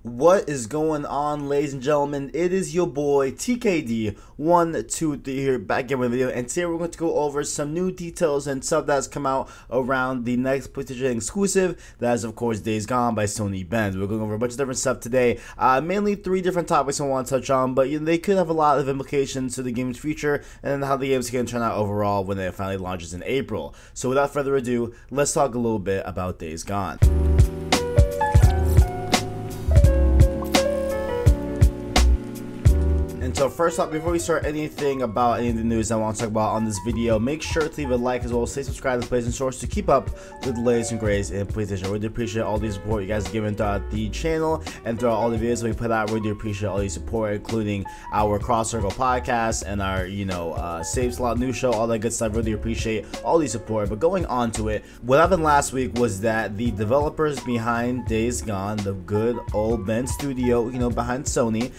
What is going on, ladies and gentlemen? It is your boy TKD123 here, back again with a video, and today we're going to go over some new details and stuff that's come out around the next PlayStation exclusive. That is, of course, Days Gone by Sony Bend. We're going over a bunch of different stuff today, mainly 3 different topics I want to touch on, but they could have a lot of implications to the game's future and how the game's going to turn out overall when it finally launches in April. So without further ado, let's talk a little bit about Days Gone. So first off, before we start anything about any of the news I want to talk about on this video, make sure to leave a like as well as stay subscribed to PlayStation Source to keep up with the latest and greatest in PlayStation. I really appreciate all the support you guys are giving throughout the channel and throughout all the videos we put out. Really appreciate all the support, including our Cross Circle podcast and our, Save Slot News Show, all that good stuff. Really appreciate all the support. But going on to it, what happened last week was that the developers behind Days Gone, the good old Bend Studio, behind Sony,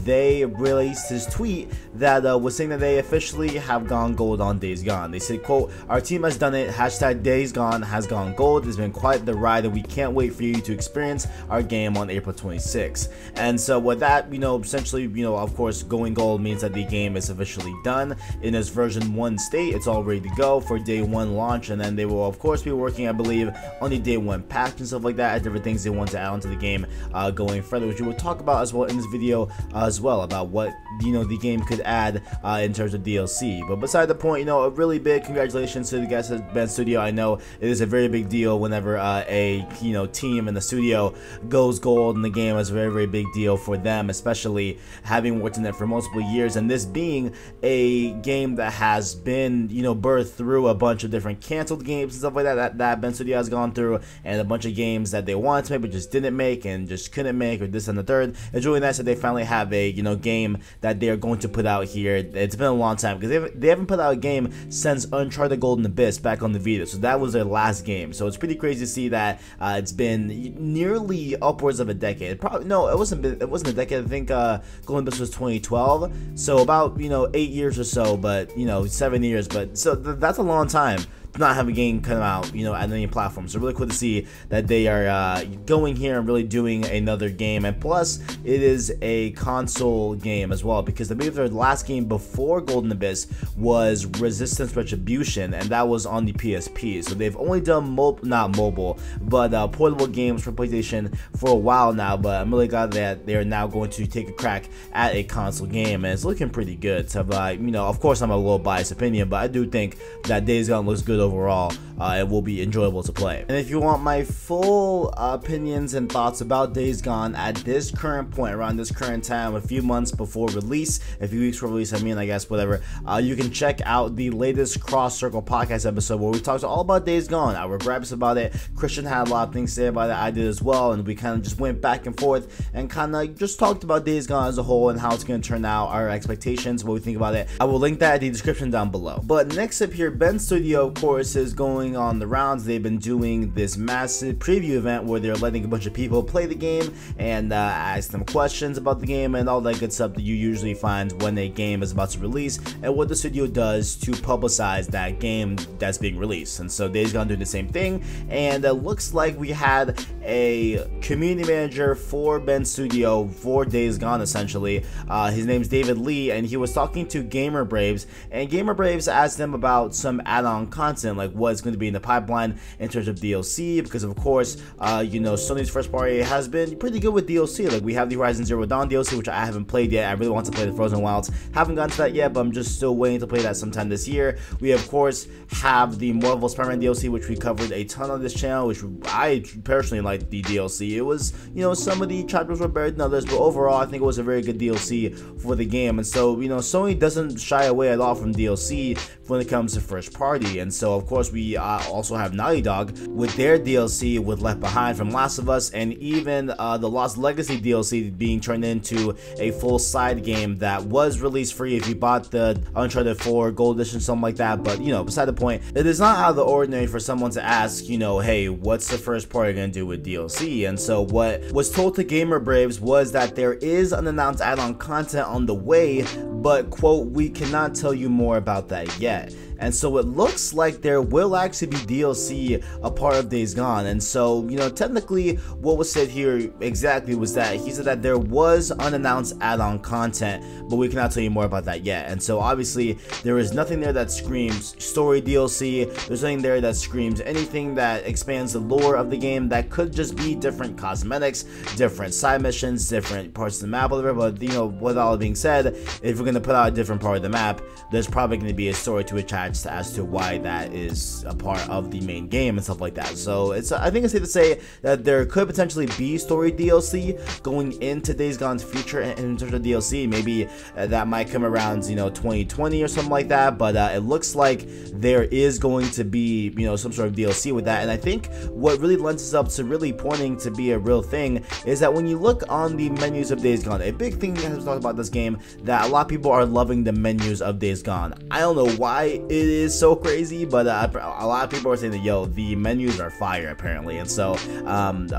they released his tweet that was saying that they officially have gone gold on Days Gone. They said, quote, "Our team has done it. Hashtag Days Gone has gone gold. It's been quite the ride and we can't wait for you to experience our game on April 26th. And so what that, essentially, of course, going gold means that the game is officially done in its version 1 state. It's all ready to go for day 1 launch, and then they will, of course, be working, I believe, on the day 1 patch and stuff like that, and different things they want to add onto the game going further, which we will talk about as well in this video as well, about what the game could add in terms of DLC. But beside the point, a really big congratulations to the guys at Bend Studio. I know it is a very big deal whenever a team in the studio goes gold in the game. Is a very, very big deal for them, especially having worked in it for multiple years, and this being a game that has been birthed through a bunch of different canceled games and stuff like that Bend Studio has gone through, and a bunch of games that they wanted to make but just didn't make and just couldn't make, or this and the third. It's really nice that they finally have a game that they are going to put out here. It's been a long time because they haven't put out a game since Uncharted Golden Abyss back on the Vita, so that was their last game. So it's pretty crazy to see that it's been nearly upwards of a decade. Probably no, it wasn't a decade. I think Golden Abyss was 2012, so about 8 years or so, but 7 years. But so that's a long time to not have a game come out, at any platform. So really cool to see that they are going here and really doing another game. And plus, it is a console game as well, because I believe their last game before Golden Abyss was Resistance Retribution, and that was on the PSP. So they've only done not mobile, but portable games for PlayStation for a while now. But I'm really glad that they are now going to take a crack at a console game, and it's looking pretty good. So, of course, I'm a little biased opinion, but I do think that Days Gone looks good overall. It will be enjoyable to play. And if you want my full opinions and thoughts about Days Gone at this current point, around this current time, a few months before release, a few weeks before release, I guess, whatever, you can check out the latest Cross Circle podcast episode where we talked all about Days Gone, our gripes about it. Christian had a lot of things to say about it, I did as well, and we kind of just went back and forth and kind of just talked about Days Gone as a whole and how it's going to turn out, our expectations, what we think about it. I will link that in the description down below. But next up here, Bend Studio, of course, is going on the rounds. They've been doing this massive preview event where they're letting a bunch of people play the game and ask them questions about the game and all that good stuff that you usually find when a game is about to release, and what the studio does to publicize that game that's being released. And so Days Gone doing the same thing, and it looks like we had a community manager for Bend Studio for Days Gone, essentially. His name's David Lee, and he was talking to Gamer Braves, and Gamer Braves asked them about some add-on content, like what's going to be in the pipeline in terms of DLC, because of course, Sony's first party has been pretty good with DLC. Like we have the Horizon Zero Dawn DLC, which I haven't played yet. I really want to play the Frozen Wilds. Haven't gotten to that yet, but I'm just still waiting to play that sometime this year. We of course have the Marvel Spider-Man DLC, which we covered a ton on this channel, which I personally liked the DLC. It was, some of the chapters were better than others, but overall I think it was a very good DLC for the game. And so, Sony doesn't shy away at all from DLC when it comes to first party. And so of course we also have Naughty Dog with their DLC with Left Behind from Last of Us, and even the Lost Legacy DLC being turned into a full side game that was released free if you bought the Uncharted 4 Gold Edition, something like that. But beside the point, it is not out of the ordinary for someone to ask, hey, what's the first party gonna do with DLC? And so what was told to Gamer Braves was that there is unannounced add-on content on the way, but quote, we cannot tell you more about that yet. and so it looks like there will actually be DLC a part of Days Gone. And so, you know, technically what was said here exactly was that he said that there was unannounced add-on content, but we cannot tell you more about that yet. And so obviously there is nothing there that screams story DLC. There's nothing there that screams anything that expands the lore of the game. That could just be different cosmetics, different side missions, different parts of the map, whatever. But you know, with all being said, if we're gonna put out a different part of the map, there's probably going to be a story to attach as to why that is a part of the main game and stuff like that. So it's, I think it's safe to say that there could potentially be story DLC going into Days Gone's future. And in terms of DLC, maybe that might come around, you know, 2020 or something like that. But it looks like there is going to be, you know, some sort of DLC with that. And I think what really lends itself to really pointing to be a real thing is that when you look on the menus of Days Gone, a big thing that has talked about this game, that a lot of people are loving the menus of Days Gone. I don't know why it is so crazy, but a lot of people are saying that, yo, the menus are fire apparently. And so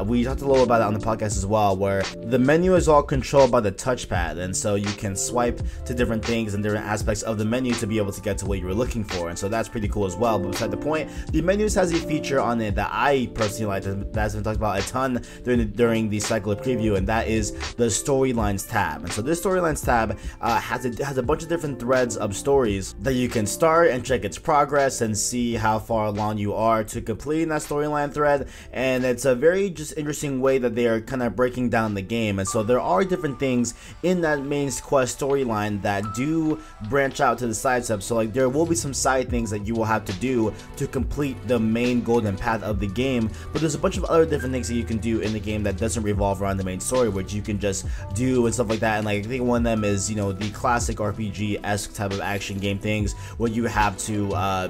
we talked a little about it on the podcast as well, where the menu is all controlled by the touchpad, and so you can swipe to different things and different aspects of the menu to be able to get to what you were looking for. And so that's pretty cool as well. But beside the point, the menus has a feature on it that I personally like, that's been talked about a ton during the cycle of preview, and that is the storylines tab. And so this storylines tab has a bunch of different threads of stories that you can start and check its progress and see how far along you are to completing that storyline thread. And it's a very just interesting way that they are kind of breaking down the game. And so there are different things in that main quest storyline that do branch out to the side steps. So like there will be some side things that you will have to do to complete the main golden path of the game, but there's a bunch of other different things that you can do in the game that doesn't revolve around the main story, which you can just do and stuff like that. And like I think one of them is, you know, the classic RPG-esque type of action game things where you have to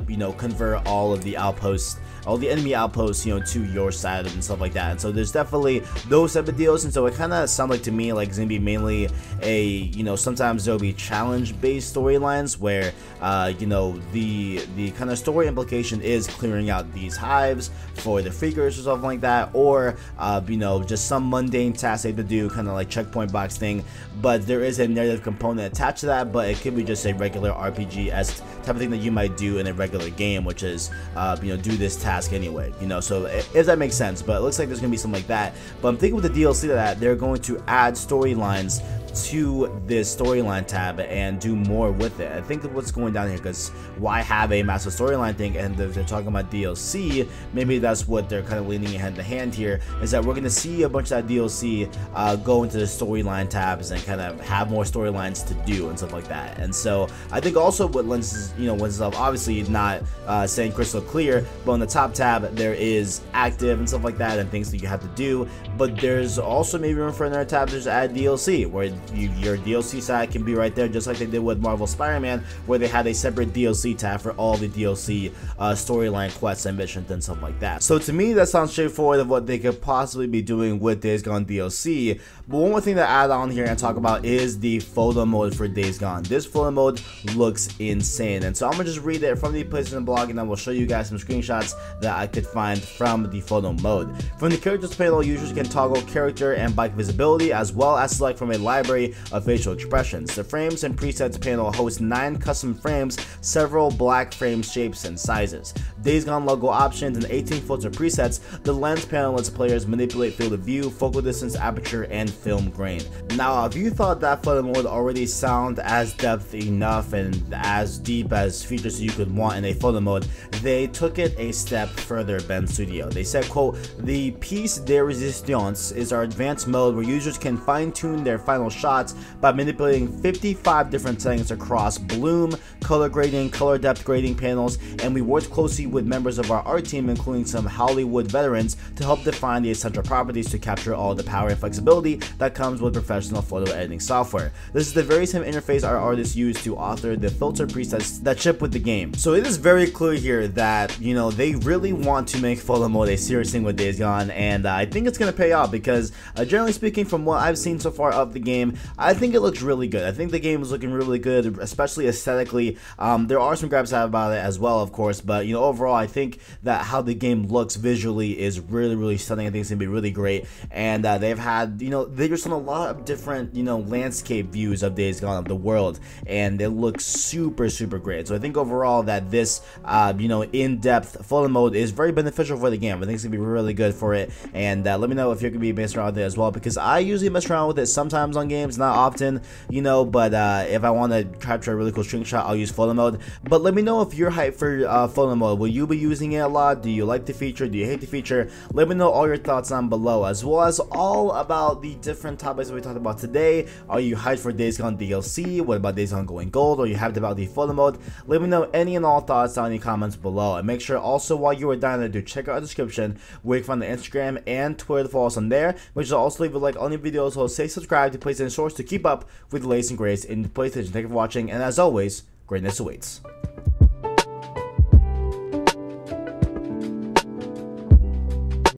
you know, convert all of the outposts, all the enemy outposts, you know, to your side and stuff like that. And so there's definitely those type of deals. And so it kind of sounds like to me like it's gonna be mainly a, you know, sometimes there'll be challenge based storylines where you know, the kind of story implication is clearing out these hives for the freakers or something like that, or you know, just some mundane task they have to do, kind of like checkpoint box thing, but there is a narrative component attached to that. But it could be just a regular RPG-esque type of thing that you might do in a regular game, which is you know, do this task anyway, you know. So if that makes sense, but it looks like there's gonna be something like that. But I'm thinking with the DLC that they're going to add storylines to this storyline tab and do more with it. I think that what's going down here, because why have a massive storyline thing, and if they're talking about DLC, maybe that's what they're kind of leaning hand to hand here, is that we're going to see a bunch of that DLC go into the storyline tabs and kind of have more storylines to do and stuff like that. And so I think also what lends, you know, lends itself, obviously not saying crystal clear, but on the top tab there is active and stuff like that and things that you have to do, but there's also maybe room for another tab to add DLC, where your DLC side can be right there, just like they did with Marvel Spider-Man, where they had a separate DLC tab for all the DLC storyline quests and missions and stuff like that. So to me, that sounds straightforward of what they could possibly be doing with Days Gone DLC. But one more thing to add on here and talk about is the photo mode for Days Gone. This photo mode looks insane, and so I'm gonna just read it from the place in the blog, and I will show you guys some screenshots that I could find from the photo mode. From the characters panel, users can toggle character and bike visibility, as well as select from a library of facial expressions. The frames and presets panel hosts 9 custom frames, several black frame shapes and sizes, Days Gone logo options, and 18 filter presets. The lens panel lets players manipulate field of view, focal distance, aperture, and film grain. Now, if you thought that photo mode already sound as depth enough and as deep as features you could want in a photo mode, they took it a step further. Bend Studio, they said, quote, "The piece de resistance is our advanced mode where users can fine-tune their final shots by manipulating 55 different settings across bloom, color grading, color depth grading panels, and we worked closely with members of our art team, including some Hollywood veterans, to help define the essential properties to capture all the power and flexibility that comes with professional photo editing software. This is the very same interface our artists use to author the filter presets that ship with the game." So it is very clear here that, you know, they really want to make photo mode a serious thing with Days Gone, and I think it's going to pay off because generally speaking, from what I've seen so far of the game, game, I think it looks really good. I think the game is looking really good, especially aesthetically. There are some gripes I have about it as well, of course, but you know, overall, I think that how the game looks visually is really stunning. I think it's gonna be really great, and they've had, you know, they've just done a lot of different, you know, landscape views of Days Gone, of the world, and it looks super great. So I think overall that this, you know, in-depth photo mode is very beneficial for the game. I think it's gonna be really good for it, and let me know if you're gonna be messing around with it as well, because I usually mess around with it sometimes on games, not often, you know, but if I want to capture a really cool screenshot, I'll use photo mode. But let me know if you're hyped for photo mode. Will you be using it a lot? Do you like the feature? Do you hate the feature? Let me know all your thoughts down below, as well as all about the different topics that we talked about today. Are you hyped for Days Gone DLC? What about Days Gone Going Gold? Are you hyped about the photo mode? Let me know any and all thoughts down in the comments below, and make sure also while you are down there to check out our description where you can find the Instagram and Twitter to follow us on there. Make sure to also leave a like on the video, so stay subscribed to PlayStation Source to keep up with the latest and greatest in PlayStation. Thank you for watching, and as always, greatness awaits.